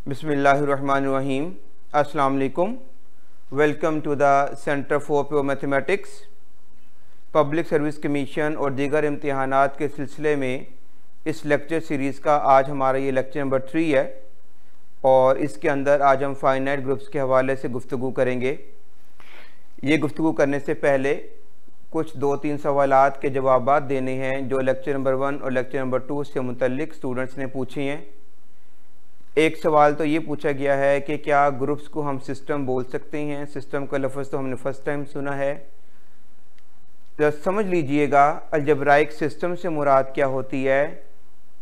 बिस्मिल्लाहिर्रहमानिर्रहीम। अस्सलाम वालेकुम। Welcome to the centre for pure mathematics. Public service commission और दीगर इम्तिहानात के सिलसिले में इस लेक्चर सीरीज़ का आज हमारा ये लेक्चर नंबर 3 है और इसके अंदर आज हम फाइनाइट ग्रुप्स के हवाले से गुफ्तगू करेंगे। ये गुफ्तगू करने से पहले कुछ 2-3 सवालात के जवाबात देने हैं जो लेक्चर नंबर 1 और लेक्चर नंबर 2 से मुतल्लिक स्टूडेंट्स ने पूछे हैं। एक सवाल तो ये पूछा गया है कि क्या ग्रुप्स को हम सिस्टम बोल सकते हैं। सिस्टम का लफ्ज़ तो हमने फर्स्ट टाइम सुना है। तो समझ लीजिएगा, अलजेब्राइक सिस्टम से मुराद क्या होती है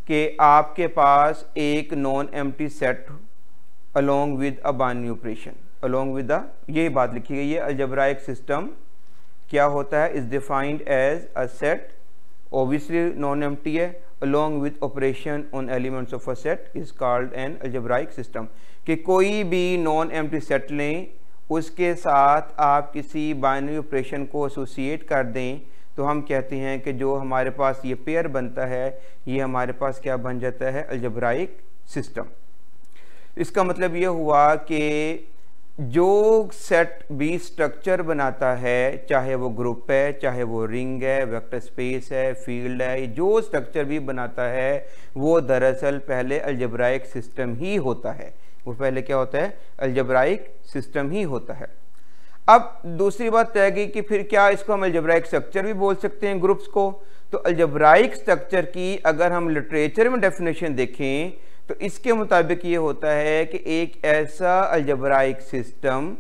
कि आपके पास एक non empty set along with a binary operation, along with the, यही बात लिखी गई है। अलजेब्राइक सिस्टम क्या होता है, is defined as a set, obviously non empty है, along with operation on elements of a set is called an algebraic system। कि कोई भी नॉन एम्प्टी सेट लें, उसके साथ आप किसी बाइनरी ऑपरेशन को एसोसिएट कर दें तो हम कहते हैं कि जो हमारे पास ये पेयर बनता है ये हमारे पास क्या बन जाता है, अलजेब्राइक सिस्टम। इसका मतलब ये हुआ कि जो सेट भी स्ट्रक्चर बनाता है, चाहे वो ग्रुप है, चाहे वो रिंग है, वेक्टर स्पेस है, फील्ड है, जो स्ट्रक्चर भी बनाता है वो दरअसल पहले अलजेब्राइक सिस्टम ही होता है। वो पहले क्या होता है, अलजेब्राइक सिस्टम ही होता है। अब दूसरी बात तय की कि फिर क्या इसको हम अलजेब्राइक स्ट्रक्चर भी बोल सकते हैं ग्रुप्स को। तो अलजेब्राइक स्ट्रक्चर की अगर हम लिटरेचर में डेफिनेशन देखें तो इसके मुताबिक ये होता है कि एक ऐसा अलजेब्राइक सिस्टम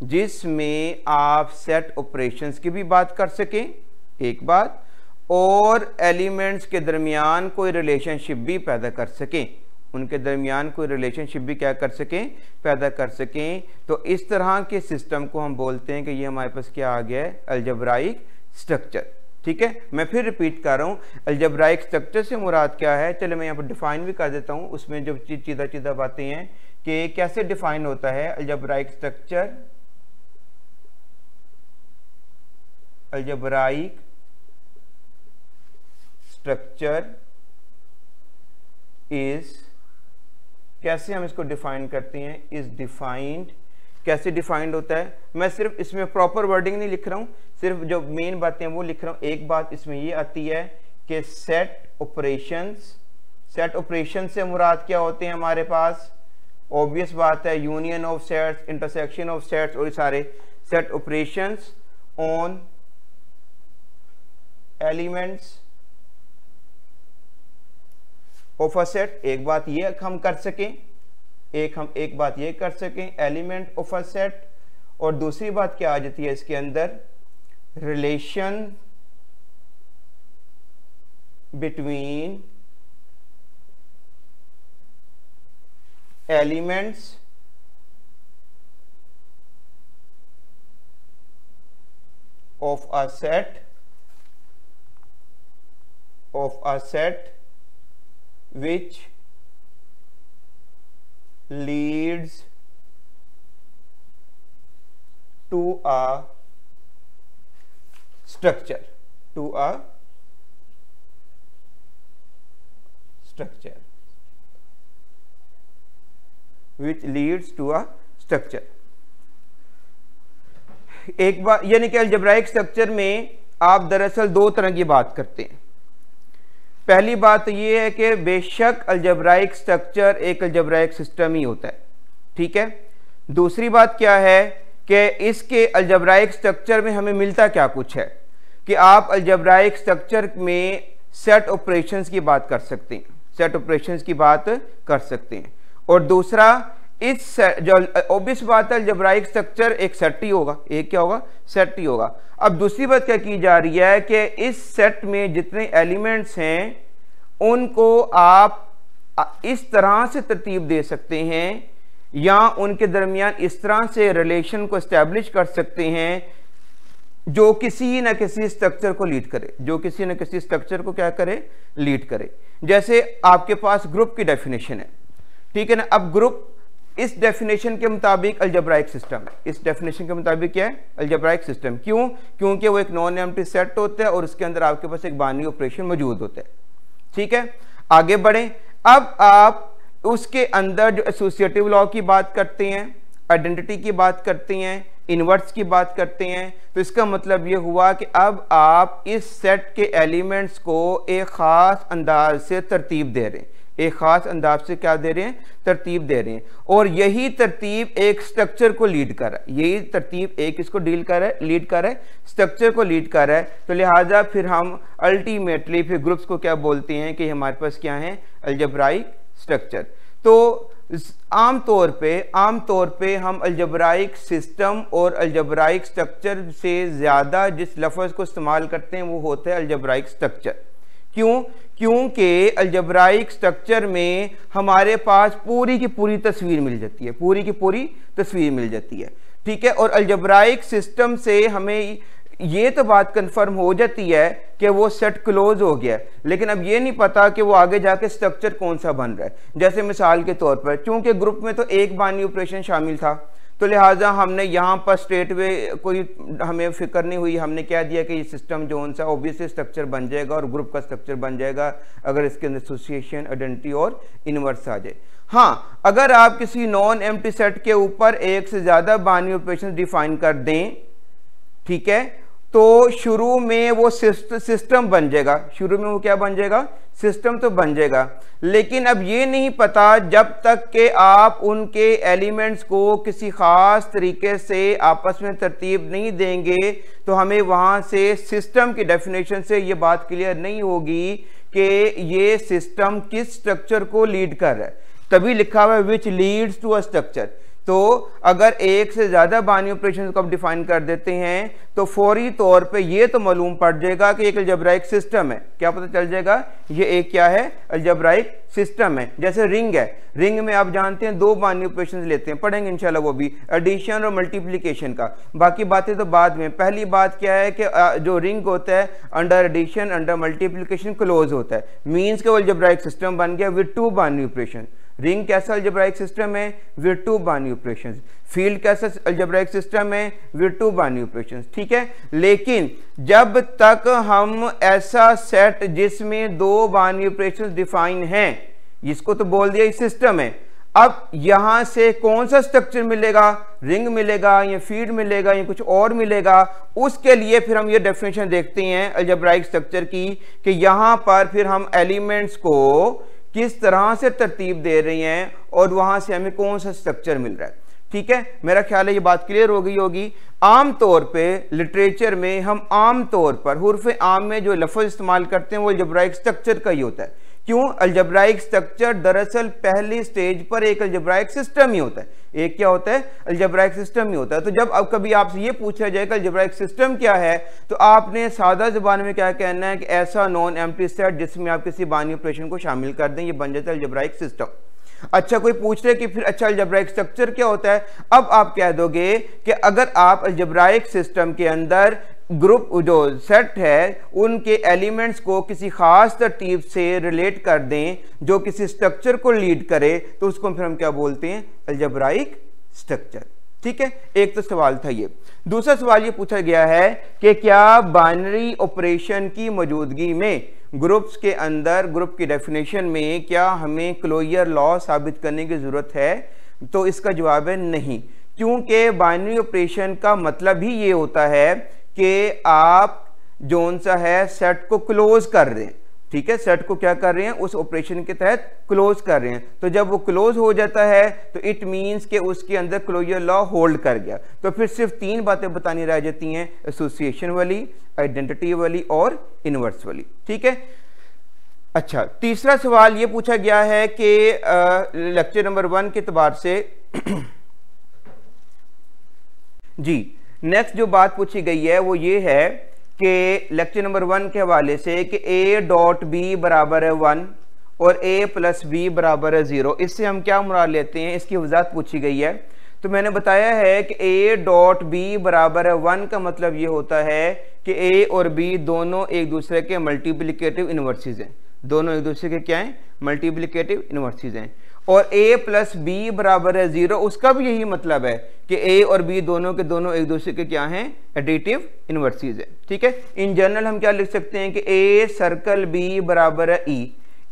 जिसमें आप सेट ऑपरेशंस की भी बात कर सकें, एक बात, और एलिमेंट्स के दरमियान कोई रिलेशनशिप भी पैदा कर सकें, उनके दरमियान कोई रिलेशनशिप भी क्या कर सकें, पैदा कर सकें। तो इस तरह के सिस्टम को हम बोलते हैं कि ये हमारे पास क्या आ गया है, अलजेब्राइक स्ट्रक्चर। ठीक है, मैं फिर रिपीट कर रहा हूँ, अलजेब्राइक स्ट्रक्चर से मुराद क्या है। चलो मैं यहाँ पर डिफाइन भी कर देता हूँ, उसमें जो सीधा बातें हैं कि कैसे डिफाइन होता है algebraic structure. Algebraic structure is, कैसे हम इसको डिफाइन करते हैं, इज डिफाइंड, कैसे डिफाइंड होता है। मैं सिर्फ इसमें प्रॉपर वर्डिंग नहीं लिख रहा हूं, सिर्फ जो मेन बातें वो लिख रहा हूं। एक बात इसमें ये आती है कि सेट ऑपरेशंस, सेट ऑपरेशन से मुराद क्या होते हैं हमारे पास, ऑब्वियस बात है, union of sets, intersection of sets और सारे set operations on elements of a set. एक बात ये हम कर सकें, एक बात ये कर सकें, एलिमेंट ऑफ अ सेट। और दूसरी बात क्या आ जाती है इसके अंदर, relation between elements of a set which leads to a structure, which leads to a structure। एक बार यानी कि अलजेब्राइक स्ट्रक्चर में आप दरअसल दो तरह की बात करते हैं। पहली बात यह है कि बेशक अलजेब्राइक स्ट्रक्चर एक अलजेब्राइक सिस्टम ही होता है, ठीक है। दूसरी बात क्या है कि इसके अलजेब्राइक स्ट्रक्चर में हमें मिलता क्या कुछ है कि आप अलजेब्राइक स्ट्रक्चर में सेट ऑपरेशंस की बात कर सकते हैं, सेट ऑपरेशंस की बात कर सकते हैं। और दूसरा, इस जो ऑब्वियस बात है अलजेब्राइक स्ट्रक्चर एक सेट ही होगा, एक क्या होगा, सेट ही होगा। अब दूसरी बात क्या की जा रही है कि इस सेट में जितने एलिमेंट्स हैं उनको आप इस तरह से तरतीब दे सकते हैं या उनके दरमियान इस तरह से रिलेशन को एस्टैब्लिश कर सकते हैं जो किसी न किसी स्ट्रक्चर को लीड करे, जो किसी न किसी स्ट्रक्चर को क्या करे, लीड करे। जैसे आपके पास ग्रुप की डेफिनेशन है, ठीक है ना। अब ग्रुप इस डेफिनेशन के मुताबिक अलजेब्राइक सिस्टम है, इस डेफिनेशन के मुताबिक क्या है, अलजेब्राइक सिस्टम। क्यों? क्योंकि वो एक नॉन एम्प्टी सेट होता है और उसके अंदर आपके पास एक बाइनरी ऑपरेशन मौजूद होता है। ठीक है, आगे बढ़ें। अब आप उसके अंदर जो एसोसिएटिव लॉ की बात करते हैं, आइडेंटिटी की बात करते हैं, इनवर्स की बात करते हैं, तो इसका मतलब ये हुआ कि अब आप इस सेट के एलिमेंट्स को एक ख़ास अंदाज से तरतीब दे रहे हैं, एक ख़ास अंदाज से क्या दे रहे हैं, तरतीब दे रहे हैं, और यही तरतीब एक स्ट्रक्चर को लीड कर रहा है, यही तरतीब एक इसको लीड कर रहा है, स्ट्रक्चर को लीड कर रहा है। तो लिहाजा फिर हम अल्टीमेटली फिर ग्रुप्स को क्या बोलते हैं कि हमारे पास क्या है, अलजेब्राइक स्ट्रक्चर। तो आमतौर पे हम अलजेब्राइक सिस्टम और अलजेब्राइक स्ट्रक्चर से ज़्यादा जिस लफ्ज़ को इस्तेमाल करते हैं वो होता है अलजेब्राइक स्ट्रक्चर। क्यों? क्योंकि अलजेब्राइक स्ट्रक्चर में हमारे पास पूरी की पूरी तस्वीर मिल जाती है, पूरी की पूरी तस्वीर मिल जाती है, ठीक है। और अलजेब्राइक सिस्टम से हमें ये तो बात कंफर्म हो जाती है कि वो सेट क्लोज हो गया है, लेकिन अब ये नहीं पता कि वो आगे जाके स्ट्रक्चर कौन सा बन रहा है। जैसे मिसाल के तौर पर, चूंकि ग्रुप में तो एक बाइनरी ऑपरेशन शामिल था, तो लिहाजा हमने यहाँ पर स्ट्रेट वे कोई हमें फिक्र नहीं हुई, हमने कह दिया कि ये सिस्टम जो सा ऑब्वियसली स्ट्रक्चर बन जाएगा और ग्रुप का स्ट्रक्चर बन जाएगा अगर इसके अंदर एसोसिएशन, आइडेंटिटी और इनवर्स आ जाए। हाँ, अगर आप किसी नॉन एम्प्टी सेट के ऊपर एक से ज़्यादा बाइनरी ऑपरेशन डिफाइन कर दें, ठीक है, तो शुरू में वो सिस्टम बन जाएगा, शुरू में वो क्या बन जाएगा, सिस्टम तो बन जाएगा। लेकिन अब ये नहीं पता जब तक कि आप उनके एलिमेंट्स को किसी खास तरीके से आपस में तरतीब नहीं देंगे, तो हमें वहाँ से सिस्टम की डेफिनेशन से ये बात क्लियर नहीं होगी कि ये सिस्टम किस स्ट्रक्चर को लीड कर रहा है। तभी लिखा हुआ है which leads to a structure. तो अगर एक से ज़्यादा बाइनरी ऑपरेशन को आप डिफाइन कर देते हैं तो फौरी तौर पे ये तो मालूम पड़ जाएगा कि एक अलजेब्राइक सिस्टम है। क्या पता चल जाएगा, ये एक क्या है, अलजेब्राइक सिस्टम है। जैसे रिंग है, रिंग में आप जानते हैं दो बाइनरी ऑपरेशन लेते हैं, पढ़ेंगे इंशाल्लाह वो भी, एडिशन और मल्टीप्लिकेशन का। बाकी बातें तो बाद में। पहली बात क्या है कि जो रिंग होता है under addition, under multiplication close होता है, मीन्स के वो अलजेब्राइक सिस्टम बन गया with two binary operation. Ring कैसा अलजेब्राइक सिस्टम है, with two binary operations. Field कैसा अलजेब्राइक सिस्टम है, विद टू बाइनरी ऑपरेशंस, ठीक है। लेकिन जब तक हम ऐसा सेट जिसमें दो बाइनरी ऑपरेशंस डिफाइन हैं, इसको तो बोल दिया सिस्टम है, अब यहां से कौन सा स्ट्रक्चर मिलेगा, रिंग मिलेगा या फील्ड मिलेगा या कुछ और मिलेगा, उसके लिए फिर हम ये डेफिनेशन देखते हैं अलजेब्राइक स्ट्रक्चर की कि यहां पर फिर हम एलिमेंट्स को किस तरह से तरतीब दे रही हैं और वहां से हमें कौन सा स्ट्रक्चर मिल रहा है, ठीक है। मेरा ख्याल है ये बात क्लियर हो गई होगी। आम तौर पे लिटरेचर में हम आम तौर पर हुर्फ आम में जो लफ्ज़ इस्तेमाल करते हैं वो अलजेब्राइक स्ट्रक्चर का ही होता है। क्यों? अलजेब्राइक स्ट्रक्चर दरअसल पहली स्टेज पर एक अलजेब्राइक सिस्टम ही होता है, एक क्या होता है, अलजेब्राइक सिस्टम ही होता है। तो जब अब कभी आपसे ये पूछा जाए कि अलजेब्राइक सिस्टम क्या है, तो आपने सादा जुबान में क्या कहना है कि ऐसा नॉन एम्प्टी सेट जिसमें आप किसी बाइनरी ऑपरेशन को शामिल कर दें, ये बन जाता है अलजेब्राइक सिस्टम। अच्छा, कोई पूछ रहे कि फिर अच्छा अलजेब्राइक स्ट्रक्चर क्या होता है, अब आप कह दोगे कि अगर आप अलजेब्राइक सिस्टम के अंदर ग्रुप जो सेट है उनके एलिमेंट्स को किसी खास तरतीब से रिलेट कर दें जो किसी स्ट्रक्चर को लीड करे, तो उसको फिर हम क्या बोलते हैं, अलजेब्राइक स्ट्रक्चर, ठीक है। एक तो सवाल था ये। दूसरा सवाल ये पूछा गया है कि क्या बाइनरी ऑपरेशन की मौजूदगी में ग्रुप्स के अंदर, ग्रुप की डेफिनेशन में क्या हमें क्लोजर लॉ साबित करने की जरूरत है, तो इसका जवाब है नहीं। क्योंकि बाइनरी ऑपरेशन का मतलब ही ये होता है कि आप जोन सा है सेट को क्लोज कर रहे हैं, ठीक है, सेट को क्या कर रहे हैं, उस ऑपरेशन के तहत क्लोज कर रहे हैं। तो जब वो क्लोज हो जाता है तो इट मींस कि उसके अंदर क्लोजर लॉ होल्ड कर गया। तो फिर सिर्फ तीन बातें बतानी रह जाती हैं, एसोसिएशन वाली, आइडेंटिटी वाली और इनवर्स वाली, ठीक है। अच्छा, तीसरा सवाल ये पूछा गया है कि लेक्चर नंबर 1 के एतबार से जी नेक्स्ट जो बात पूछी गई है वो ये है कि लेक्चर नंबर 1 के हवाले से कि a डॉट बी बराबर है 1 और a प्लस बी बराबर है 0, इससे हम क्या मुराद लेते हैं, इसकी वजाहत पूछी गई है। तो मैंने बताया है कि a डॉट बी बराबर है 1 का मतलब ये होता है कि a और b दोनों एक दूसरे के मल्टीप्लिकेटिव इनवर्सेस हैं, दोनों एक दूसरे के क्या हैं, मल्टीप्लिकेटिव इनवर्सेस हैं। और a प्लस बी बराबर है 0, उसका भी यही मतलब है कि a और b दोनों के दोनों एक दूसरे के क्या हैं, एडिटिव इनवर्सेस है, ठीक है। इन जनरल हम क्या लिख सकते हैं कि a सर्कल b बराबर है e,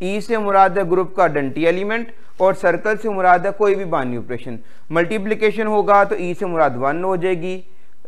e से मुराद है ग्रुप का आइडेंटिटी एलिमेंट और सर्कल से मुराद है कोई भी बाइनरी ऑपरेशन। मल्टीप्लिकेशन होगा तो ई से मुराद 1 हो जाएगी।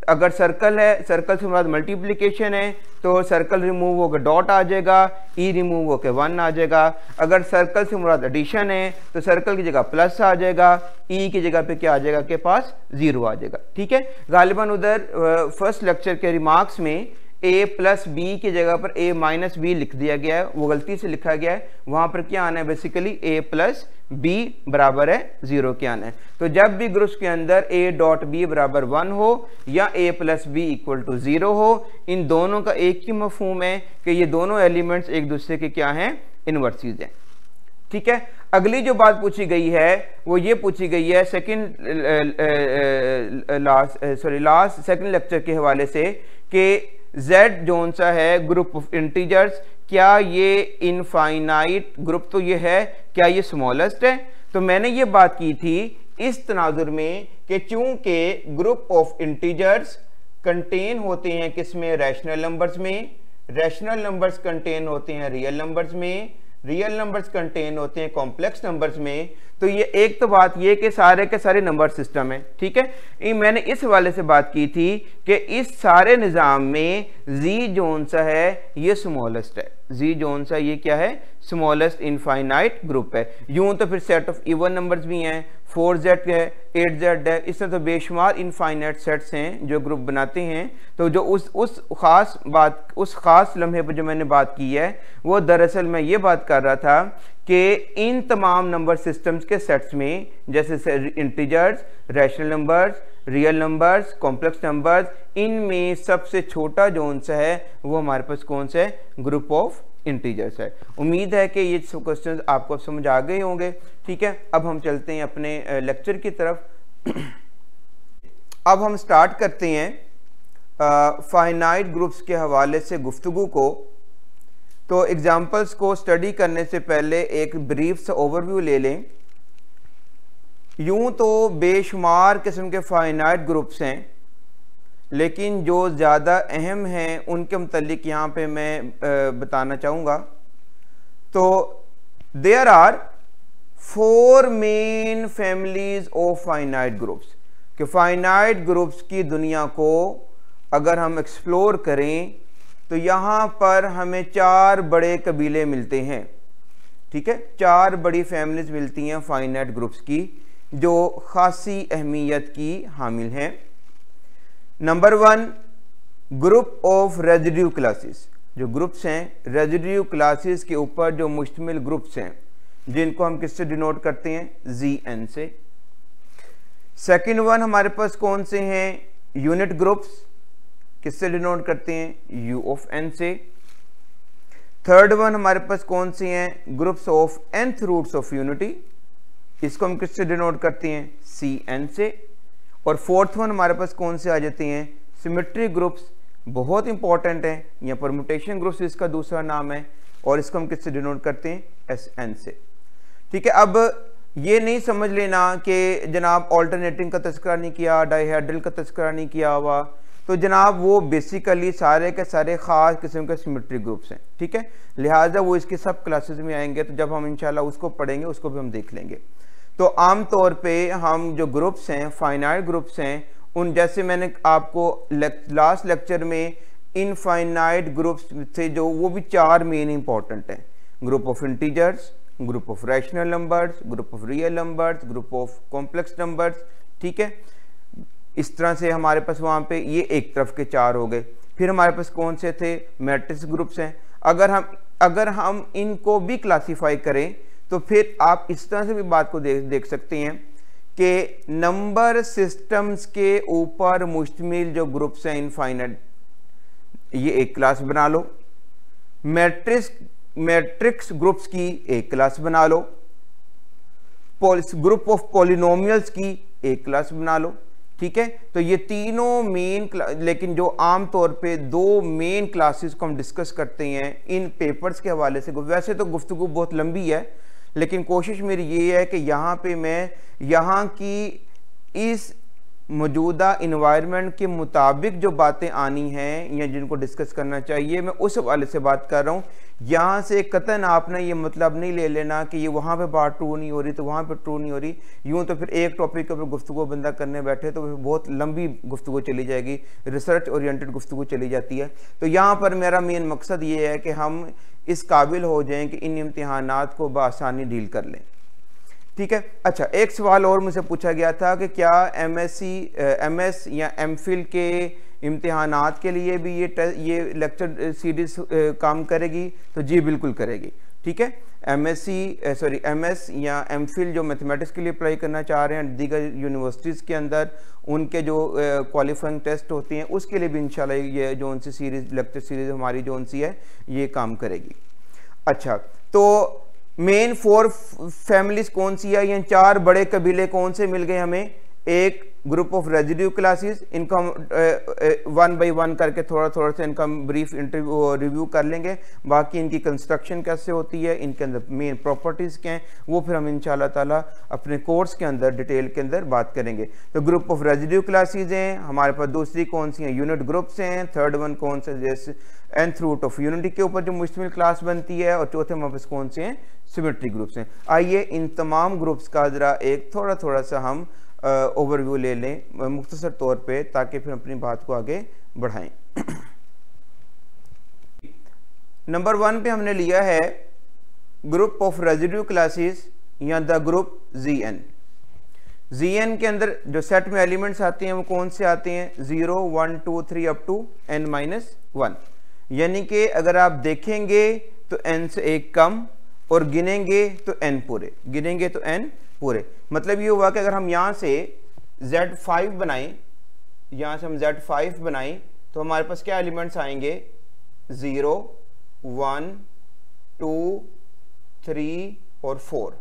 अगर सर्कल है, सर्कल से मुराद मल्टीप्लिकेशन है तो सर्कल रिमूव होकर डॉट आ जाएगा, ई रिमूव होकर 1 आ जाएगा। अगर सर्कल से मुराद एडिशन है तो सर्कल की जगह प्लस आ जाएगा, ई की जगह पे क्या आ जाएगा के पास 0 आ जाएगा। ठीक है, गालिबन उधर फर्स्ट लेक्चर के रिमार्क्स में a प्लस बी की जगह पर a माइनस बी लिख दिया गया है, वो गलती से लिखा गया है। वहां पर क्या आना है, बेसिकली a प्लस बी बराबर है 0 के आना है। तो जब भी ग्रुप्स के अंदर a डॉट बी बराबर 1 हो या a plus B equal to 0 हो, इन दोनों का एक ही मफहूम है कि ये दोनों एलिमेंट्स एक दूसरे के क्या हैं, इनवर्सिस हैं। ठीक है, अगली जो बात पूछी गई है वो ये पूछी गई है सेकंड लेक्चर के हवाले से कि z जोन सा है ग्रुप ऑफ इंटीजर्स, क्या ये इनफाइनाइट ग्रुप तो ये है, क्या ये स्मॉलेस्ट है? तो मैंने ये बात की थी इस तनाजुर में कि चूंकि ग्रुप ऑफ इंटीजर्स कंटेन होते हैं किसमें, रैशनल नंबर्स में, रैशनल नंबर्स कंटेन होते हैं रियल नंबर्स में, रियल नंबर्स कंटेन होते हैं कॉम्प्लेक्स नंबर्स में। तो ये एक तो बात ये कि सारे के सारे नंबर सिस्टम है। ठीक है, मैंने इस हवाले से बात की थी कि इस सारे निज़ाम में जी जोन सा है ये स्मॉलेस्ट है, जी जोन सा ये क्या है, स्मॉलेस्ट इनफाइनाइट ग्रुप है। यूं तो फिर सेट ऑफ इवन नंबर्स भी हैं, 4z है, 8z है, इस तरह तो बेशुमार इनफाइनाइट सेट्स हैं जो ग्रुप बनाते हैं। तो जो उस खास लम्हे पर जो मैंने बात की है वो दरअसल मैं ये बात कर रहा था कि इन तमाम नंबर सिस्टम्स के सेट्स में, जैसे integers, rational numbers, real numbers, complex numbers, इनमें सबसे छोटा जोन सा है वो हमारे पास कौन सा है, ग्रुप ऑफ इंटीजर्स है। उम्मीद है कि ये क्वेश्चंस आपको समझ आ गए होंगे। ठीक है, अब हम चलते हैं अपने लेक्चर की तरफ। अब हम स्टार्ट करते हैं फाइनाइट ग्रुप्स के हवाले से गुफ्तगू को। तो एग्जाम्पल्स को स्टडी करने से पहले एक ब्रीफ सा ओवरव्यू ले लें। यूं तो बेशुमार किस्म के फाइनाइट ग्रुप्स हैं, लेकिन जो ज़्यादा अहम हैं उनके मुतल्लिक यहाँ पे मैं बताना चाहूँगा। तो there are 4 main families of finite groups, कि फाइनाइट ग्रुप्स की दुनिया को अगर हम एक्सप्लोर करें तो यहाँ पर हमें 4 बड़े कबीले मिलते हैं। ठीक है, 4 बड़ी फैमिलीज मिलती हैं फाइनाइट ग्रुप्स की जो खासी अहमियत की हामिल हैं। Number 1, group of residue classes. जो ग्रुप्स हैं रेजिड्यू क्लासेस के ऊपर जो मुश्तमिल ग्रुप्स हैं, जिनको हम किससे डिनोट करते हैं, ZN से। सेकंड वन हमारे पास कौन से हैं, यूनिट ग्रुप्स, किससे डिनोट करते हैं, U ऑफ N से। थर्ड वन हमारे पास कौन से हैं, groups of nth roots of unity, इसको हम किससे डिनोट करते हैं, CN से। और फोर्थ वन हमारे पास कौन से आ जाते हैं, सिमेट्री ग्रुप्स, बहुत इंपॉर्टेंट है, या परमुटेशन ग्रुप्स इसका दूसरा नाम है, और इसको हम किससे डिनोट करते हैं, SN से। ठीक है, अब ये नहीं समझ लेना कि जनाब ऑल्टरनेटिंग का तस्करा नहीं किया, डाइहेड्रल का तस्करा नहीं किया हुआ, तो जनाब वो बेसिकली सारे के सारे ख़ास किस्म के सिमेट्री ग्रुप्स हैं। ठीक है, लिहाजा वो इसकी सब क्लासेस में आएंगे, तो जब हम इंशाल्लाह उसको पढ़ेंगे उसको भी हम देख लेंगे। तो आम तौर पे हम जो ग्रुप्स हैं, फाइनाइट ग्रुप्स हैं, उन जैसे मैंने आपको लास्ट लेक्चर में इनफाइनाइट ग्रुप्स थे जो, वो भी 4 मेन इंपॉर्टेंट हैं, group of integers, group of rational numbers, group of real numbers, group of complex numbers. ठीक है, इस तरह से हमारे पास वहाँ पे ये एक तरफ के 4 हो गए। फिर हमारे पास कौन से थे, मैट्रिक्स ग्रुप्स हैं। अगर हम इनको भी क्लासीफाई करें तो फिर आप इस तरह से भी बात को देख सकते हैं कि नंबर सिस्टम्स के ऊपर मुश्तमिल जो ग्रुप्स हैं इनफाइनाइट, ये एक क्लास बना लो। मैट्रिक्स ग्रुप्स की एक क्लास बना लो। ग्रुप ऑफ पॉलिनोमियल्स की एक क्लास बना लो। ठीक है, तो ये तीनों मेन, लेकिन जो आम तौर पे 2 मेन क्लासेस को हम डिस्कस करते हैं इन पेपर्स के हवाले से। वैसे तो गुफ्तगू बहुत लंबी है, लेकिन कोशिश मेरी ये है कि यहाँ पे मैं यहाँ की इस मौजूदा इन्वायरमेंट के मुताबिक जो बातें आनी हैं या जिनको डिस्कस करना चाहिए, मैं उस हवाले से बात कर रहा हूँ। यहाँ से कतन आपने ये मतलब नहीं ले लेना कि ये वहाँ पे बात ट्रू नहीं हो रही तो वहाँ पे ट्रू नहीं हो रही। यूँ तो फिर एक टॉपिक के ऊपर गुफ्तगू बंदा करने बैठे तो बहुत लंबी गुफ्तगू चली जाएगी, रिसर्च ओरिएंटेड गुफ्तगू चली जाती है। तो यहाँ पर मेरा मेन मकसद ये है कि हम इस काबिल हो जाएं कि इन इम्तिहानात को बआसानी डील कर लें। ठीक है। अच्छा, एक सवाल और मुझसे पूछा गया था कि क्या MS या MPhil के इम्तिहानात के लिए भी ये लेक्चर सीरीज काम करेगी? तो जी बिल्कुल करेगी। ठीक है। MS या MPhil जो मैथमेटिक्स के लिए अप्लाई करना चाह रहे हैं दीगर यूनिवर्सिटीज़ के अंदर, उनके जो क्वालिफाइंग टेस्ट होते हैं उसके लिए भी इंशाल्लाह ये जो उनसी सीरीज लेक्चर सीरीज हमारी जो उनसी है ये काम करेगी। अच्छा, तो मेन 4 फैमिलीज कौन सी है? ये 4 बड़े कबीले कौन से मिल गए हमें? एक ग्रुप ऑफ रेजिड्यू क्लासेस, इनका हम 1 बाय 1 करके थोड़ा थोड़ा सा इनका ब्रीफ रिव्यू कर लेंगे। बाकी इनकी कंस्ट्रक्शन कैसे होती है, इनके अंदर मेन प्रॉपर्टीज़ क्या हैं, वो फिर हम इंशाल्लाह ताला अपने कोर्स के अंदर डिटेल के अंदर बात करेंगे। तो ग्रुप ऑफ रेजिड्यू क्लासेस हैं हमारे पास, दूसरी कौन सी हैं? यूनिट ग्रुप्स हैं, थर्ड वन कौन सा? जैसे nth रूट ऑफ यूनिटी के ऊपर जो मुश्तमिल क्लास बनती है, और चौथे हमारे पास कौन से हैं? सिमेट्री ग्रुप्स हैं। आइए इन तमाम ग्रुप्स का ज़रा एक थोड़ा सा हम ओवरव्यू ले लें मुख्तसर तौर पे, ताकि फिर अपनी बात को आगे बढ़ाएं। नंबर 1 पे हमने लिया है ग्रुप ऑफ रेजिड्यू क्लासेस या द ग्रुप ZN के अंदर जो सेट में एलिमेंट्स आते हैं वो कौन से आते हैं? 0 1 2 3 अप टू n-1। यानी कि अगर आप देखेंगे तो n से एक कम और गिनेंगे तो n पूरे, गिनेंगे तो n पूरे। मतलब ये हुआ कि अगर हम यहाँ से Z5 बनाएं, यहाँ से हम Z5 बनाएं तो हमारे पास क्या एलिमेंट्स आएंगे? 0 1 2 3 और 4।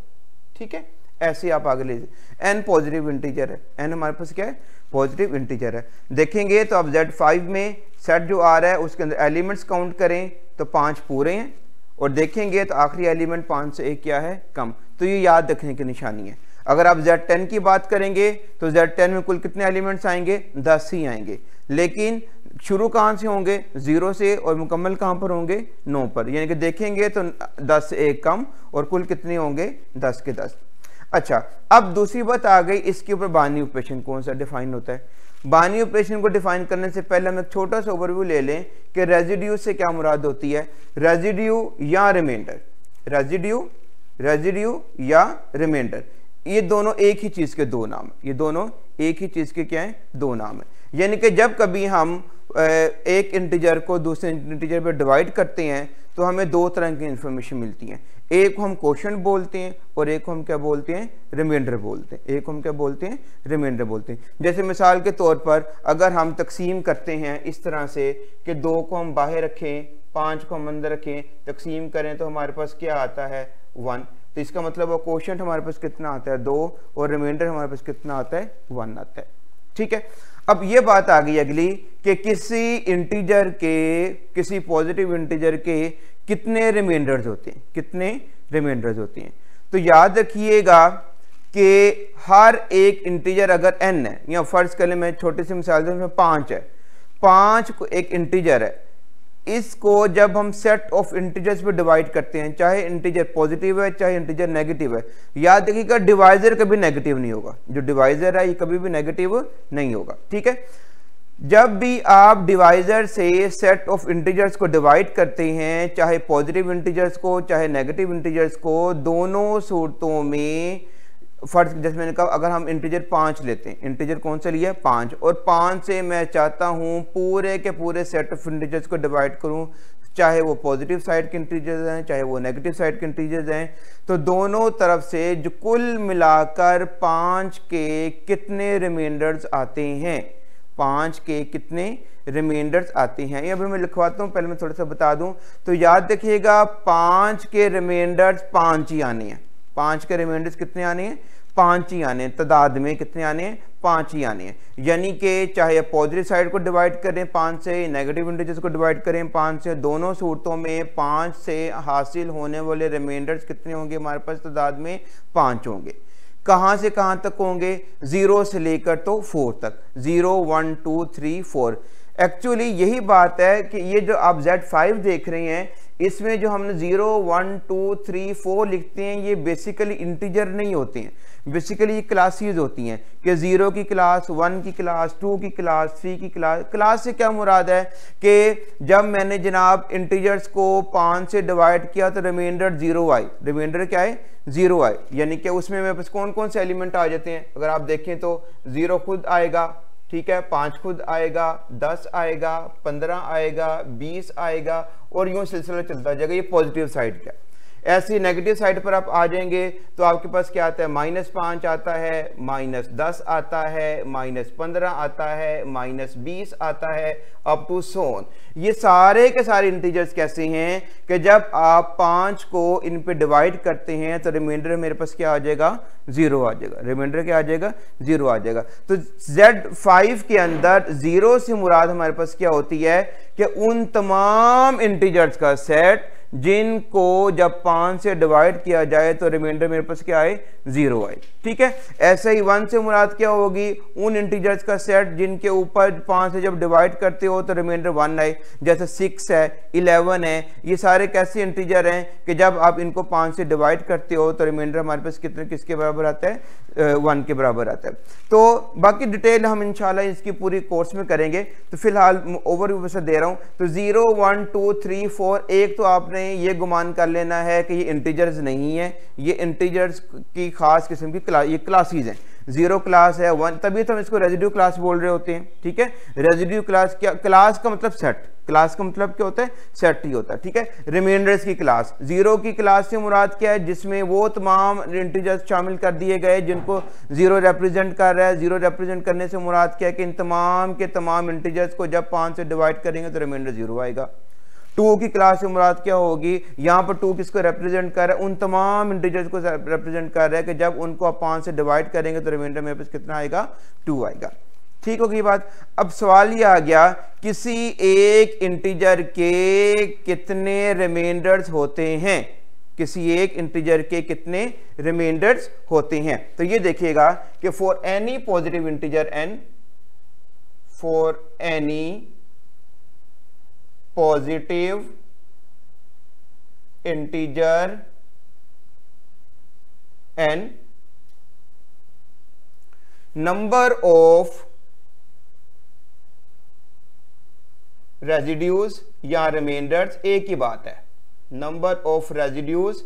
ठीक है, ऐसे आप आगे ले जाए। n पॉजिटिव इंटीजर है, n हमारे पास क्या है? पॉजिटिव इंटीजर है। देखेंगे तो अब Z5 में सेट जो आ रहा है उसके अंदर एलिमेंट्स काउंट करें तो 5 पूरे हैं, और देखेंगे तो आखिरी एलिमेंट 5 से एक क्या है? कम। तो ये याद रखने की निशानी है। अगर आप Z10 की बात करेंगे तो Z10 में कुल कितने एलिमेंट्स आएंगे? 10 ही आएंगे। लेकिन शुरू कहाँ से होंगे? 0 से, और मुकम्मल कहाँ पर होंगे? 9 पर। यानी कि देखेंगे तो 10 से एक कम, और कुल कितने होंगे? 10 के 10। अच्छा, अब दूसरी बात आ गई, इसके ऊपर बाइनरी ऑपरेशन कौन सा डिफाइन होता है? बाइनरी ऑपरेशन को डिफाइन करने से पहले हम एक छोटा सा ओवरव्यू ले लें कि रेजिड्यू से क्या मुराद होती है। रेजिड्यू या रिमाइंडर, रेजिड्यू या रिमाइंडर, ये दोनों एक ही चीज के दो नाम है। ये दोनों एक ही चीज के क्या है? दो नाम है। यानी कि जब कभी हम एक इंटीजर को दूसरे इंटीजर पर डिवाइड करते हैं तो हमें 2 तरह की इंफॉर्मेशन मिलती है। एक को हम क्वोशिएंट बोलते हैं और एक को हम क्या बोलते हैं? रिमाइंडर बोलते हैं। एक को हम क्या बोलते हैं? रिमाइंडर बोलते हैं। जैसे मिसाल के तौर पर अगर हम तकसीम करते हैं इस तरह से कि 2 को हम बाहर रखें, 5 को हम अंदर रखें, तकसीम करें तो हमारे पास क्या आता है? 1। तो इसका मतलब वो क्वोशिएंट हमारे पास कितना आता है? 2, और रिमाइंडर हमारे पास कितना आता है? 1 आता है। ठीक है। अब ये बात आ गई अगली कि किसी इंटीजर के, किसी पॉजिटिव इंटीजर के कितने रिमाइंडर्स होते हैं? कितने रिमाइंडर्स होते हैं? तो याद रखिएगा कि हर एक इंटीजर अगर n है, या फर्ज कर लें, मैं छोटी सी मिसाल दूं, 5 है, 5 को एक इंटीजर है, इसको जब हम सेट ऑफ इंटीजर्स पे डिवाइड करते हैं, चाहे इंटीजर पॉजिटिव है चाहे इंटीजर नेगेटिव है, याद रखिएगा डिवाइजर कभी नेगेटिव नहीं होगा। जो डिवाइजर है ये कभी भी नेगेटिव नहीं होगा। ठीक है। जब भी आप डिवाइजर से सेट ऑफ इंटीजर्स को डिवाइड करते हैं, चाहे पॉजिटिव इंटीजर्स को चाहे नेगेटिव इंटीजर्स को, दोनों सूरतों में फर्ज जैसे मैंने कहा अगर हम इंटीजर 5 लेते हैं, इंटीजर कौन सा लिया? 5, और 5 से मैं चाहता हूं पूरे के पूरे सेट ऑफ इंटीजर्स को डिवाइड करूं, चाहे वो पॉजिटिव साइड के इंटीजर्स हैं चाहे वो नेगेटिव साइड के इंटीजर्स हैं, तो दोनों तरफ से जो कुल मिलाकर 5 के कितने रिमाइंडर्स आते हैं? 5 के कितने रिमाइंडर्स आते हैं? ये अभी मैं लिखवाता हूं, पहले मैं थोड़ा सा बता दूं। तो याद रखिएगा 5 के रिमाइंडर्स 5 ही आने हैं। 5 के रिमाइंडर्स कितने आने हैं? 5 ही आने हैं। तादाद में कितने आने हैं? 5 ही आने हैं। यानी कि चाहे पॉजिटिव साइड को डिवाइड करें 5 से, नेगेटिव इंटीजर्स को डिवाइड करें 5 से, दोनों सूरतों में 5 से हासिल होने वाले रिमाइंडर्स कितने होंगे? हमारे पास तादाद में 5 होंगे। कहां से कहां तक होंगे, 0 से लेकर तो 4 तक, 0 1 2 3 4। एक्चुअली यही बात है कि ये जो आप Z5 देख रहे हैं, इसमें जो हमने 0 1 2 3 4 लिखते हैं, ये बेसिकली इंटीजर नहीं होते हैं, बेसिकली ये क्लासेस होती हैं कि 0 की क्लास, 1 की क्लास, 2 की क्लास, 3 की क्लास। क्लास से क्या मुराद है कि जब मैंने जनाब इंटीजर्स को 5 से डिवाइड किया तो रिमाइंडर 0 आई, रिमाइंडर क्या है 0 आई, यानी कि उसमें मेरे पास कौन कौन से एलिमेंट आ जाते हैं। अगर आप देखें तो 0 खुद आएगा, ठीक है, 5 खुद आएगा, 10 आएगा, 15 आएगा, 20 आएगा और यूं सिलसिला चलता जाएगा। ये पॉजिटिव साइड का। ऐसी नेगेटिव साइड पर आप आ जाएंगे तो आपके पास क्या आता है, -5 आता है, -10 आता है, -15 आता है, -20 आता है, अप टू सोन। ये सारे के सारे इंटीजर्स कैसे हैं कि जब आप 5 को इन पे डिवाइड करते हैं तो रिमाइंडर मेरे पास क्या आ जाएगा, 0 आ जाएगा। रिमाइंडर क्या आ जाएगा, 0 आ जाएगा। तो Z5 के अंदर 0 से मुराद हमारे पास क्या होती है कि उन तमाम इंटीजर्स का सेट जिनको जब 5 से डिवाइड किया जाए तो रिमाइंडर मेरे पास क्या आए, 0 आए, ठीक है। ऐसे ही 1 से मुराद क्या होगी, उन इंटीजर्स का सेट जिनके ऊपर 5 से जब डिवाइड करते हो तो रिमाइंडर 1 आए, जैसे 6 है, 11 है। ये सारे कैसे इंटीजर हैं कि जब आप इनको 5 से डिवाइड करते हो तो रिमाइंडर हमारे पास कितने किसके बराबर आता है, 1 के बराबर आता है। तो बाकी डिटेल हम इंशाल्लाह इसकी पूरी कोर्स में करेंगे। तो फिलहाल ओवरव्यू से दे रहा हूं। तो 0 1 2 3 4, एक तो आपने ये गुमान कर लेना है कि ये इंटीजर्स नहीं है, ये इंटीजर्स की खास किस्म की ये क्लासेस हैं। 0 क्लास है, 1, तभी तो हम इसको रेजिड्यू क्लास बोल रहे होते हैं, ठीक है। रेजिड्यू क्लास क्या, क्लास का मतलब सेट, क्लास का मतलब क्या होता है, सेट ही होता है, ठीक है। रिमाइंडर्स की क्लास, 0 की क्लास से मुराद क्या है, जिसमें वो तमाम इंटीजर्स शामिल कर दिए गए जिनको 0 रिप्रेजेंट कर रहा है। 0 रिप्रेजेंट करने से मुराद क्या है कि इन तमाम के तमाम इंटीजर्स को जब 5 से डिवाइड करेंगे तो रिमाइंडर 0 आएगा। 2 की क्लास से मुराद क्या होगी, यहाँ पर 2 किसको रिप्रेजेंट कर रहा है, उन तमाम इंटीजर्स को रिप्रेजेंट कर रहा है कि जब उनको आप 5 से डिवाइड करेंगे तो रिमाइंडर मेरे पास कितना आएगा, 2 आएगा। ठीक होगी बात। अब सवाल ये आ गया, किसी एक इंटीजर के कितने रिमाइंडर्स होते हैं, किसी एक इंटीजर के कितने रिमाइंडर्स होते हैं। तो ये देखिएगा कि for any positive integer n, for any positive integer n, number of residues या रिमाइंडर्स एक ही बात है। नंबर ऑफ रेजिड्यूज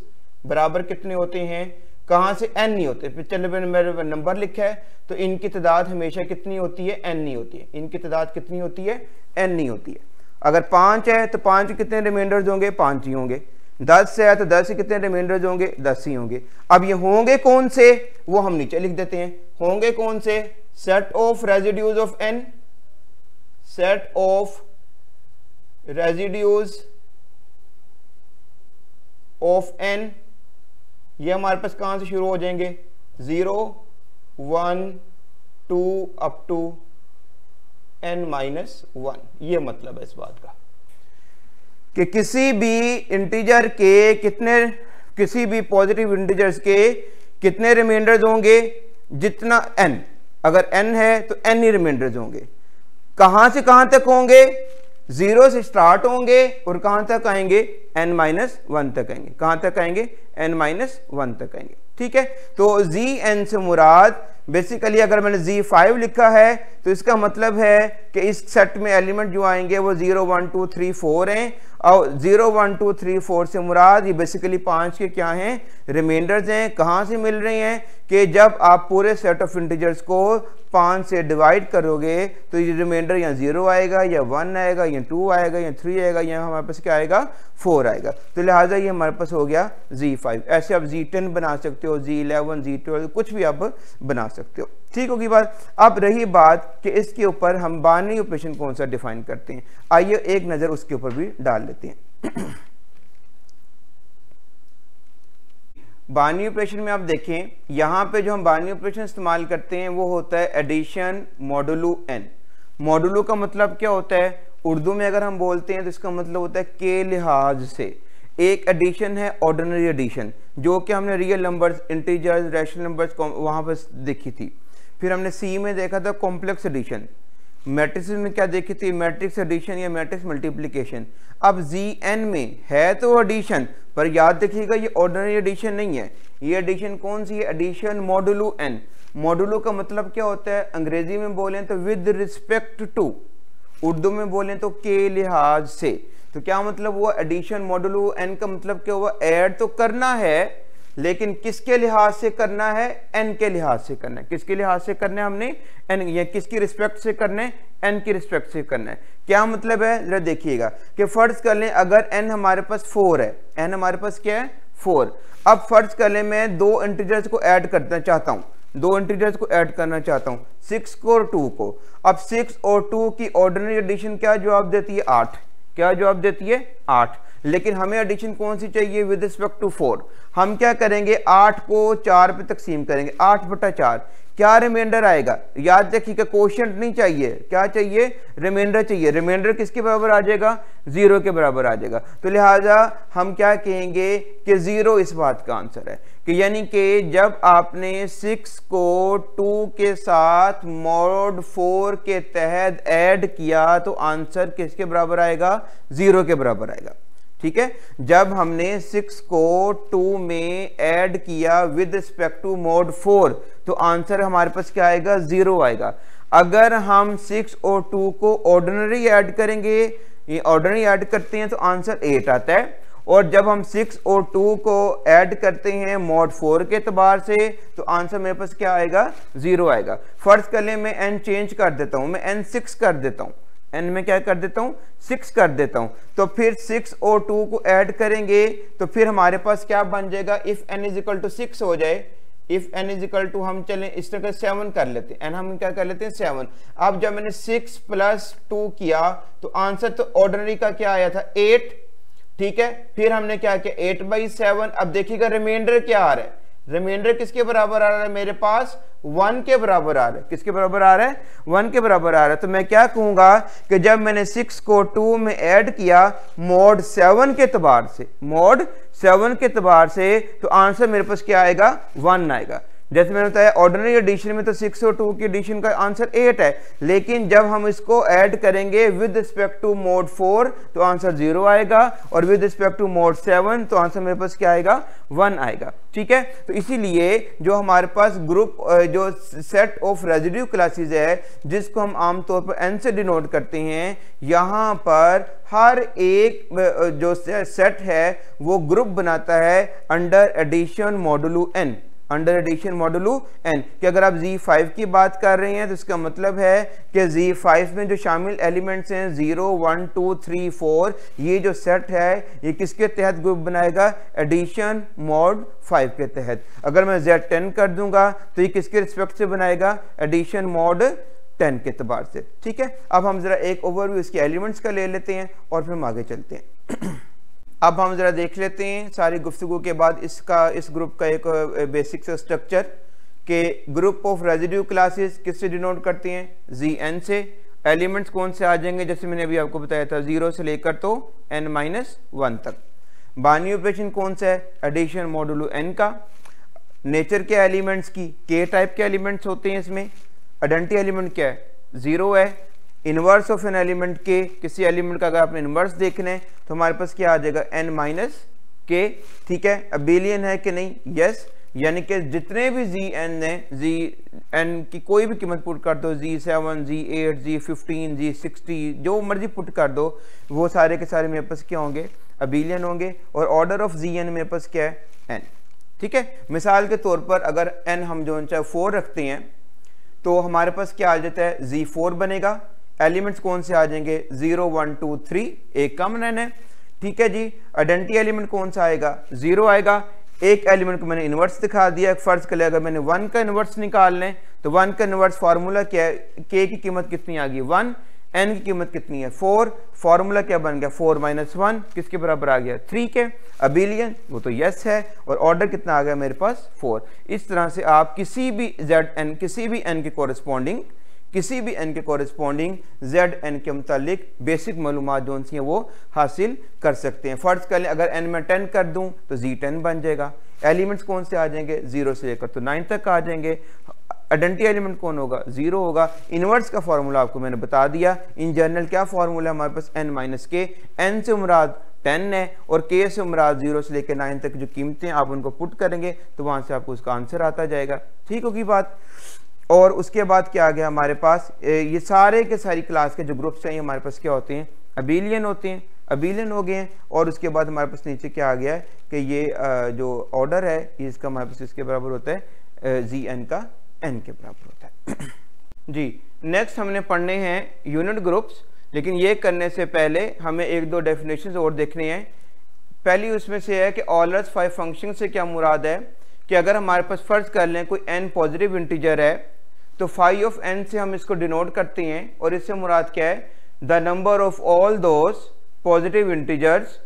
बराबर कितने होते हैं, कहां से n नहीं होते। चलो मैंने नंबर लिखा है तो इनकी तादाद हमेशा कितनी होती है, n नहीं होती है। इनकी तादाद कितनी होती है, n नहीं होती है। अगर 5 है तो 5 के कितने रिमाइंडर्स होंगे, 5 ही होंगे। 10 है तो 10 के कितने रिमाइंडर्स होंगे, 10 ही होंगे। अब ये होंगे कौन से, वो हम नीचे लिख देते हैं। होंगे कौन से, set of residues of n, set of residues of n। ये हमारे पास कहां से शुरू हो जाएंगे, 0 1 2 अप टू n-1। ये मतलब है इस बात का कि किसी भी इंटीजर के कितने, किसी भी पॉजिटिव इंटीजर्स के कितने रिमाइंडर्स होंगे, जितना n, अगर n है तो n ही रिमाइंडर्स होंगे। कहां से कहां तक होंगे, 0 से स्टार्ट होंगे और कहां तक आएंगे, n-1 तक आएंगे। कहां तक आएंगे, n-1 तक आएंगे। ठीक है। तो Zn से मुराद बेसिकली अगर मैंने Z5 लिखा है तो इसका मतलब है कि इस सेट में एलिमेंट जो आएंगे वो 0 1 2 3 4 हैं। और 0 1 2 3 4 से मुराद ये बेसिकली 5 के क्या हैं, रिमाइंडर्स हैं। कहाँ से मिल रहे हैं कि जब आप पूरे सेट ऑफ इंटीजर्स को 5 से डिवाइड करोगे तो ये रिमाइंडर या 0 आएगा या 1 आएगा या 2 आएगा या 3 आएगा, या हमारे पास क्या आएगा, 4 आएगा। तो लिहाजा ये हमारे पास हो गया Z5। ऐसे आप Z10 बना सकते हो, Z11 Z12 कुछ भी आप बना सकते हो। ठीक होगी बात। अब रही बात कि इसके ऊपर हम बाइनरी ऑपरेशन कौन सा डिफाइन करते हैं, आइए एक नज़र उसके ऊपर भी डाल लेते हैं। बाइनरी ऑपरेशन में आप देखें, यहाँ पे जो हम बाइनरी ऑपरेशन इस्तेमाल करते हैं वो होता है एडिशन मॉडुलो n। मॉडुलो का मतलब क्या होता है, उर्दू में अगर हम बोलते हैं तो इसका मतलब होता है के लिहाज से। एक एडिशन है ऑर्डिनरी एडिशन, जो कि हमने real numbers, integers, rational numbers वहाँ पर देखी थी। फिर हमने सी में देखा था कॉम्प्लेक्स एडिशन। मैट्रिक्स में क्या देखी थी? मैट्रिक्स एडिशन या मैट्रिक्स मल्टीप्लिकेशन। अब Gn में है तो एडिशन, पर याद रखिएगा ये ऑर्डिनरी एडिशन नहीं है। ये एडिशन कौन सी है? Addition modulo n। मॉडुलो का मतलब क्या होता है? अंग्रेजी में बोलें तो विद रिस्पेक्ट टू, उर्दू में बोलें तो के लिहाज से। तो क्या मतलब हुआ? एडिशन मॉडुलो n का मतलब क्या हुआ? ऐड तो करना है, लेकिन किसके लिहाज से करना है? n के लिहाज से करना है। किसके लिहाज से करना है हमने? n, या किसकी रिस्पेक्ट से करना है? n की रिस्पेक्ट से करना है। क्या मतलब है? जरा देखिएगा कि फर्ज कर लें अगर n हमारे पास 4 है, n हमारे पास क्या है? 4। अब फर्ज कर लें मैं दो इंटीजर्स को ऐड करना चाहता हूं, दो इंटीजर्स को ऐड करना चाहता हूं, 6 को और 2 को। अब 6 और 2 की ऑर्डिनरी एडिशन क्या जवाब देती है? 8। क्या जवाब देती है? 8। लेकिन हमें एडिशन कौन सी चाहिए? With respect to 4। हम क्या करेंगे? 8 को 4 पे तकसीम करेंगे, 8/4। क्या रिमाइंडर आएगा? याद रखिएगा कोशेंट नहीं चाहिए, क्या चाहिए? रिमाइंडर चाहिए। रिमाइंडर किसके बराबर आ जाएगा? 0 के बराबर आ जाएगा। तो लिहाजा हम क्या कहेंगे कि 0 इस बात का आंसर है, कि यानी कि जब आपने 6 को 2 के साथ मॉड 4 के तहत ऐड किया तो आंसर किसके बराबर आएगा? 0 के बराबर आएगा। ठीक है, जब हमने 6 को 2 में ऐड किया विद रिस्पेक्ट टू मॉड 4 तो आंसर हमारे पास क्या आएगा? 0 आएगा। अगर हम 6 और 2 को ऑर्डिनरी ऐड करेंगे, ये ऑर्डिनरी ऐड करते हैं तो आंसर 8 आता है। और जब हम 6 और 2 को ऐड करते हैं मॉड 4 के एतबार से तो आंसर मेरे पास क्या आएगा? 0 आएगा। फर्ज कर लें मैं n चेंज कर देता हूं, मैं n 6 कर देता हूं, n में क्या कर देता हूं? 6 कर देता हूं। तो फिर 6 और 2 को ऐड करेंगे तो फिर हमारे पास क्या बन जाएगा? If n is equal to 6 हो जाए, if n is equal to, हम चलें इस तरह 7 कर लेते हैं, n हम क्या कर लेते हैं? 7। अब जब मैंने 6 + 2 किया तो आंसर तो ऑर्डिनरी का क्या आया था? 8। ठीक है, फिर हमने क्या किया? 8/7। अब देखिएगा रिमाइंडर क्या आ रहा है? रिमाइंडर किसके बराबर आ रहा है? मेरे पास 1 के बराबर आ रहा है। किसके बराबर आ रहा है? 1 के बराबर आ रहा है। तो मैं क्या कहूंगा कि जब मैंने 6 को 2 में ऐड किया मॉड 7 के एतबार से, मॉड 7 के एतबार से, तो आंसर मेरे पास क्या आएगा? 1 आएगा। जैसे मैंने बताया ऑर्डिनरी एडिशन में तो 6 और 2 की एडिशन का आंसर 8 है, लेकिन जब हम इसको ऐड करेंगे विद रिस्पेक्ट टू मॉड 4 तो आंसर 0 आएगा, और विद रिस्पेक्ट टू मॉड 7 तो आंसर मेरे पास क्या आएगा? 1 आएगा। ठीक है, तो इसीलिए जो हमारे पास ग्रुप जो सेट ऑफ रेजिड्यू क्लासेस है जिसको हम आमतौर पर n से डिनोट करते हैं, यहाँ पर हर एक जो सेट है वो ग्रुप बनाता है under addition modulo n, under addition modulo n। कि अगर आप Z5 की बात कर रहे हैं तो इसका मतलब है कि Z5 में जो शामिल एलिमेंट्स हैं 0, 1, 2, 3, 4, ये जो सेट है ये किसके तहत ग्रुप बनाएगा? एडिशन मॉड 5 के तहत। अगर मैं Z10 कर दूंगा तो ये किसके रिस्पेक्ट से बनाएगा? एडिशन मॉड 10 के एतबार से। ठीक है, अब हम जरा एक ओवरव्यू इसके एलिमेंट्स का ले लेते हैं और फिर हम आगे चलते हैं। अब हम जरा देख लेते हैं सारी गुफ्तगू के बाद इस ग्रुप का एक बेसिक सा स्ट्रक्चर, के ग्रुप ऑफ रेजिड्यू क्लासेस किससे डिनोट करते हैं? Zn से। एलिमेंट्स कौन से आ जाएंगे? जैसे मैंने अभी आपको बताया था 0 से लेकर तो n-1 तक। बाइनरी ऑपरेशन कौन सा है? एडिशन मॉडुलो n का। नेचर के एलिमेंट्स की k टाइप के एलिमेंट्स होते हैं इसमें। आइडेंटिटी एलिमेंट क्या है? 0 है। इनवर्स ऑफ एन एलिमेंट के, किसी एलिमेंट का अगर आपने इनवर्स देखना है तो हमारे पास क्या आ जाएगा? n-k। ठीक है, अबेलियन है कि नहीं? यस। यानी कि जितने भी Zn है, Zn की कोई भी कीमत पुट कर दो, Z7, Z8, Z15, Z60, जो मर्जी पुट कर दो, वो सारे के सारे मेरे पास क्या होंगे? अबेलियन होंगे। और ऑर्डर ऑफ Zn मेरे पास क्या है? n। ठीक है, मिसाल के तौर पर अगर n हम जो चाहे 4 रखते हैं तो हमारे पास क्या आ जाता है? Z4 बनेगा। एलिमेंट्स कौन से आ जाएंगे? 0, 1, 2, 3, एक कॉमन n है। ठीक है जी। आइडेंटिटी एलिमेंट कौन सा आएगा? 0 आएगा। एक एलिमेंट को मैंने इनवर्स दिखा दिया। फर्ज कर लिया अगर मैंने 1 का इनवर्स निकाल लें तो 1 का इनवर्स फार्मूला क्या है? k की कीमत कितनी आ गई? 1। n की कीमत कितनी है? 4। फार्मूला क्या बन गया? 4 - 1 किसके बराबर आ गया? 3 के। अबेलियन वो तो यस है। और ऑर्डर कितना आ गया मेरे पास? 4। इस तरह से आप किसी भी n के कोरेस्पॉन्डिंग किसी भी n के कॉरेस्पॉन्डिंग zn के मुतालिक बेसिक मालूमात जो सी हैं वो हासिल कर सकते हैं। फर्ज कर लें अगर n में 10 कर दूं तो z10 बन जाएगा। एलिमेंट्स कौन से आ जाएंगे, 0 से लेकर तो 9 तक आ जाएंगे। आइडेंटिटी एलिमेंट कौन होगा, 0 होगा। इनवर्स का फॉर्मूला आपको मैंने बता दिया। इन जनरल क्या फॉर्मूला है हमारे पास, n-k, n से मुराद 10 है और k से मुराद 0 से लेकर 9 तक जो कीमतें आप उनको पुट करेंगे तो वहां से आपको उसका आंसर आता जाएगा। ठीक होगी बात। और उसके बाद क्या आ गया हमारे पास, ये सारे के सारी क्लास के जो ग्रुप्स हैं हमारे पास क्या होते हैं, अबेलियन होते हैं, अबेलियन हो गए हैं। और उसके बाद हमारे पास नीचे क्या आ गया है कि ये जो ऑर्डर है इसका हमारे पास इसके बराबर होता है zn का n के बराबर होता है। जी नेक्स्ट हमने पढ़ने हैं यूनिट ग्रुप्स, लेकिन ये करने से पहले हमें एक दो डेफिनेशंस और देखने हैं। पहली उसमें से है कि ऑलर्स 5 फंक्शन से क्या मुराद है कि अगर हमारे पास फर्ज कर लें कोई n पॉजिटिव इंटीजर है तो फाई ऑफ n से हम इसको डिनोट करते हैं और इससे मुराद क्या है, the number of all those positive integers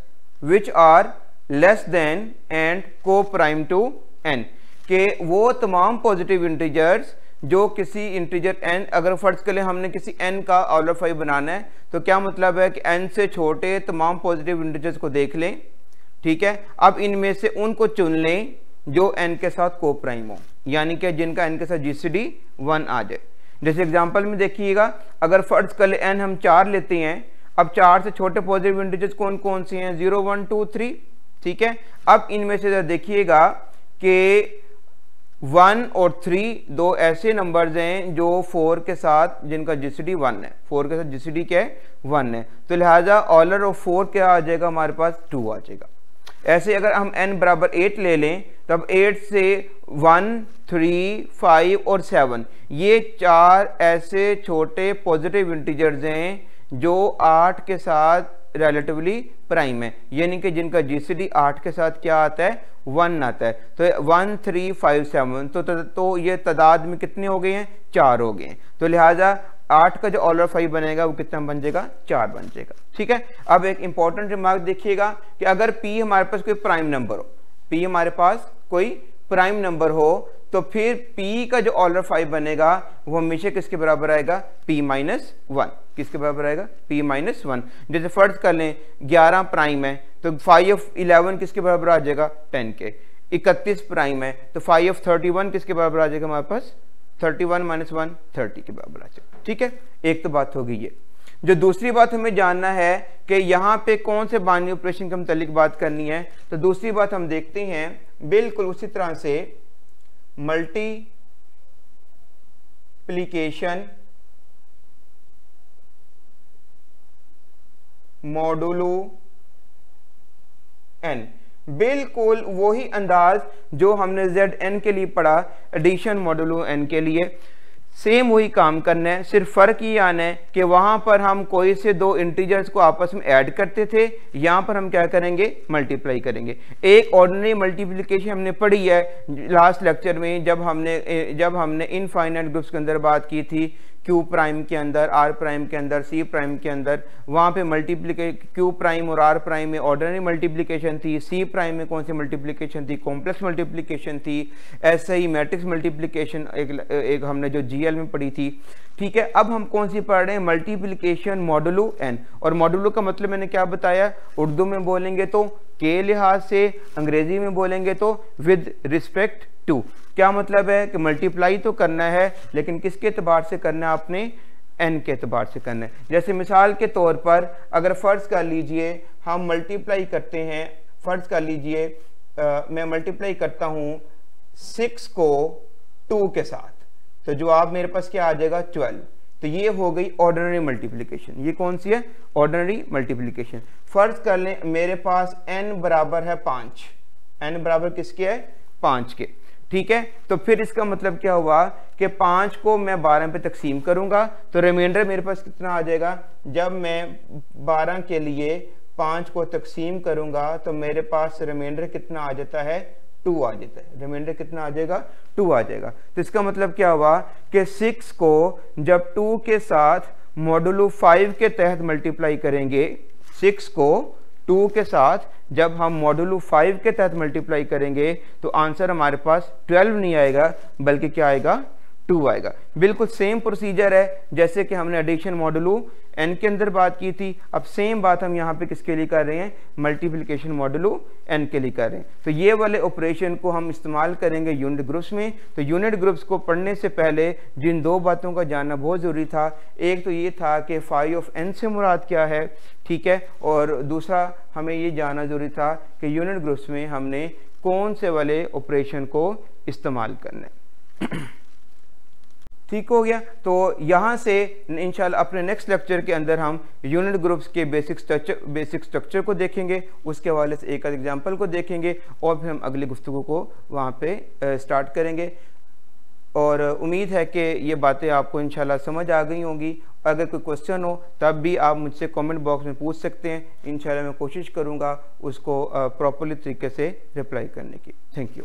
which are less than and coprime to n, के वो तमाम पॉजिटिव इंटीजर्स जो किसी इंटीजर n, अगर फर्ज कर लें हमने किसी n का ऑर्डर 5 बनाना है तो क्या मतलब है कि n से छोटे तमाम पॉजिटिव इंटीजर्स को देख लें। ठीक है, अब इनमें से उनको चुन लें जो n के साथ को प्राइम हो, यानी कि जिनका n के साथ GCD 1 आ जाए। जैसे एग्जांपल में देखिएगा, अगर फर्ज कर लें n हम 4 लेते हैं, अब 4 से छोटे पॉजिटिव इंटीजर्स कौन कौन से हैं, 0 1 2 3। ठीक है, अब इनमें से देखिएगा कि 1 और 3 दो ऐसे नंबर्स हैं जो 4 के साथ जिनका GCD 1 है, 4 के साथ GCD क्या है 1 है, तो लिहाजा ऑर्डर ऑफ 4 क्या आ जाएगा हमारे पास 2 आ जाएगा। ऐसे अगर हम n बराबर 8 ले लें तब 8 से 1 3 5 और 7 ये 4 ऐसे छोटे पॉजिटिव इंटीजर्स हैं जो 8 के साथ रिलेटिवली प्राइम है, यानी कि जिनका GCD 8 के साथ क्या आता है 1 आता है। तो 1 3 5 7 तो ये तादाद में कितने हो गए हैं, 4 हो गए हैं। तो लिहाजा 8 का जो ऑर्डर 5 बनेगा वो कितना बन जाएगा, 4 बन जाएगा। ठीक है, अब एक इंपॉर्टेंट रिमार्क देखिएगा कि अगर P हमारे पास कोई प्राइम नंबर हो, P हमारे पास कोई प्राइम नंबर हो तो फिर P का जो ऑर्डर 5 बनेगा वो हमेशा किसके बराबर आएगा, P-1। किसके बराबर आएगा, P-1। जैसे फर्ज कर लें 11 प्राइम है तो 5 ऑफ 11 किसके बराबर आ जाएगा, 10 के। 31 प्राइम है तो 5 ऑफ 31 किसके बराबर आ जाएगा हमारे पास, 31 - 1 30 के बराबर आ जाएगा। ठीक है, एक तो बात होगी ये। जो दूसरी बात हमें जानना है कि यहाँ पे कौन से बाइनरी ऑपरेशन के मुतालिक बात करनी है, तो दूसरी बात हम देखते हैं बिल्कुल उसी तरह से मल्टीप्लिकेशन मॉडुलो n, बिल्कुल वही अंदाज जो हमने Zn के लिए पढ़ा एडिशन मॉडुलो n के लिए, सेम वही काम करना है। सिर्फ फर्क ये आना है कि वहां पर हम कोई से दो इंटीजर्स को आपस में ऐड करते थे, यहां पर हम क्या करेंगे, मल्टीप्लाई करेंगे। एक ऑर्डिनरी मल्टीप्लिकेशन हमने पढ़ी है लास्ट लेक्चर में जब हमने इनफाइनाइट ग्रुप्स के अंदर बात की थी, Q प्राइम के अंदर, R प्राइम के अंदर, C प्राइम के अंदर, वहाँ पे Q प्राइम और R प्राइम में ऑर्डिनरी मल्टीप्लिकेशन थी, C प्राइम में कौन सी मल्टीप्लिकेशन थी, कॉम्प्लेक्स मल्टीप्लिकेशन थी। ऐसे ही मैट्रिक्स मल्टीप्लिकेशन एक हमने जो GL में पढ़ी थी। ठीक है, अब हम कौन सी पढ़ रहे हैं, मल्टीप्लिकेशन मॉडुलो n। और मॉडुलो का मतलब मैंने क्या बताया, उर्दू में बोलेंगे तो के लिहाज से, अंग्रेजी में बोलेंगे तो विद रिस्पेक्ट टू। क्या मतलब है कि मल्टीप्लाई तो करना है लेकिन किसके एतबार से करना है, आपने n के एतबार से करना है। जैसे मिसाल के तौर पर अगर फर्ज कर लीजिए हम मल्टीप्लाई करते हैं, फर्ज कर लीजिए मैं मल्टीप्लाई करता हूं 6 को 2 के साथ, तो जवाब मेरे पास क्या आ जाएगा, 12। तो ये हो गई ऑर्डिनरी मल्टीप्लिकेशन। ये कौन सी है, ऑर्डिनरी मल्टीप्लिकेशन। फर्ज कर लें मेरे पास n बराबर है 5, n बराबर किसके है, 5 के। ठीक है, तो फिर इसका मतलब क्या हुआ कि 5 को मैं 12 पे तकसीम करूंगा तो रिमाइंडर मेरे पास कितना आ जाएगा, जब मैं 12 के लिए 5 को तकसीम करूंगा तो मेरे पास रिमाइंडर कितना आ जाता है, 2 आ जाता है। रिमाइंडर कितना आ जाएगा, 2 आ जाएगा। तो इसका मतलब क्या हुआ कि 6 को जब 2 के साथ मॉडुलो 5 के तहत मल्टीप्लाई करेंगे, 6 को 2 के साथ जब हम मॉडुलो 5 के तहत मल्टीप्लाई करेंगे तो आंसर हमारे पास 12 नहीं आएगा बल्कि क्या आएगा, 2 आएगा। बिल्कुल सेम प्रोसीजर है जैसे कि हमने एडिशन मॉडुलो n के अंदर बात की थी। अब सेम बात हम यहाँ पे किसके लिए कर रहे हैं, मल्टीप्लिकेशन मॉडुलो n के लिए कर रहे हैं। तो ये वाले ऑपरेशन को हम इस्तेमाल करेंगे यूनिट ग्रुप्स में। तो यूनिट ग्रुप्स को पढ़ने से पहले जिन दो बातों का जानना बहुत ज़रूरी था, एक तो ये था कि फाई ऑफ n से मुराद क्या है, ठीक है, और दूसरा हमें ये जानना ज़रूरी था कि यूनिट ग्रुप्स में हमने कौन से वाले ऑपरेशन को इस्तेमाल करना है। ठीक हो गया। तो यहाँ से इंशाल्लाह अपने नेक्स्ट लेक्चर के अंदर हम यूनिट ग्रुप्स के बेसिक स्ट्रक्चर को देखेंगे, उसके हवाले से एक एग्जांपल को देखेंगे और फिर हम अगली गुफ्तगू को वहाँ पे स्टार्ट करेंगे। और उम्मीद है कि ये बातें आपको इंशाल्लाह समझ आ गई होंगी। अगर कोई क्वेश्चन हो तब भी आप मुझसे कमेंट बॉक्स में पूछ सकते हैं। इंशाल्लाह मैं कोशिश करूँगा उसको प्रॉपर्ली तरीके से रिप्लाई करने की। Thank you.